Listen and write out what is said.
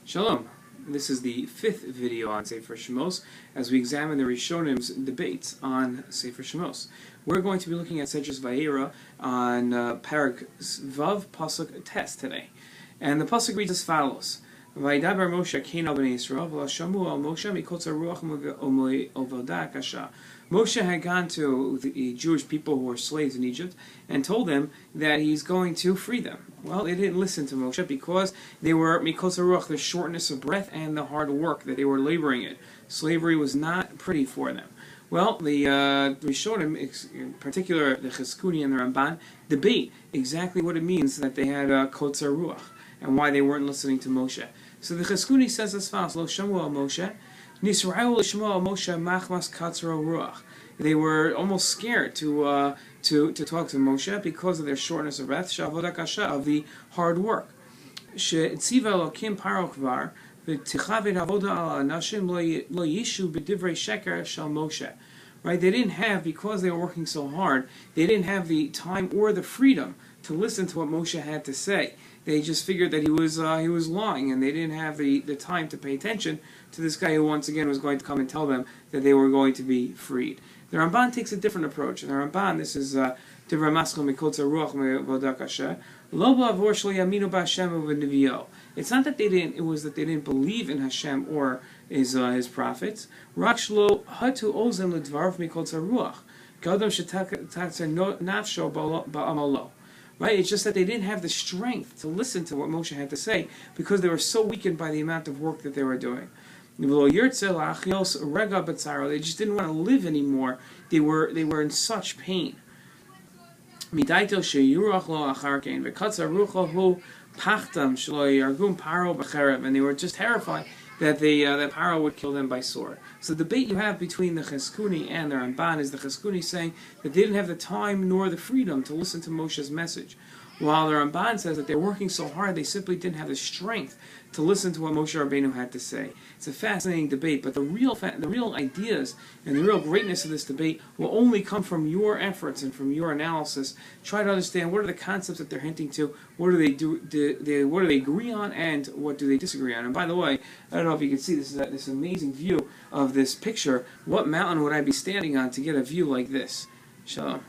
Shalom. This is the fifth video on Sefer Shemos as we examine the Rishonim's debates on Sefer Shemos. We're going to be looking at Sedrat Vaera on Parak Vav Pasuk Test today. And the Pasuk reads as follows. Vaydaber Moshe kein al Bnei Yisrael v'lashamu al Moshe mikotz haruach u'avodah kasha. Moshe had gone to the Jewish people who were slaves in Egypt and told them that he's going to free them. Well, they didn't listen to Moshe because they were mikotz haruach, the shortness of breath and the hard work that they were laboring in. Slavery was not pretty for them. Well, the Rishonim, in particular the Chizkuni and the Ramban, debate exactly what it means that they had kotz haruach and why they weren't listening to Moshe. So the Chizkuni says as follows: Lo shamu al Moshe, nisra'u l'shmo al Moshe machmas katzer ruach. They were almost scared to talk to Moshe because of their shortness of breath, shavodah kasha, of the hard work. She'tziva Elokim paro kvar v'tichavid avodah al anashim lo yishu b'divrei sheker shel Moshe. Right? They didn't have, because they were working so hard, they didn't have the time or the freedom to listen to what Moshe had to say. They just figured that he was lying, and they didn't have the time to pay attention to this guy who once again was going to come and tell them that they were going to be freed. The Ramban takes a different approach. In the Ramban, this is Divrei Maschil Mikotz Haruach Me'avodah Kasha. Lo ba'avor shelo yaminu b'Hashem u'b'nevio. It's not that they didn't; it was that they didn't believe in Hashem or his prophets. Rak shelo hatu ozen l'dvarav mikotz haruach. Gadam shetatze nafsho ba'amalo. Right? It's just that they didn't have the strength to listen to what Moshe had to say because they were so weakened by the amount of work that they were doing. They just didn't want to live anymore. They were in such pain. And they were just terrified that that Paro would kill them by sword. So the debate you have between the Chizkuni and the Ramban is the Chizkuni saying that they didn't have the time nor the freedom to listen to Moshe's message, while the Ramban says that they're working so hard they simply didn't have the strength to listen to what Moshe Rabbeinu had to say. It's a fascinating debate, but the real ideas and the real greatness of this debate will only come from your efforts and from your analysis. Try to understand what are the concepts that they're hinting to, what do they what do they agree on, and what do they disagree on. And by the way, I don't know if you can see this amazing view of this picture. What mountain would I be standing on to get a view like this? Shalom.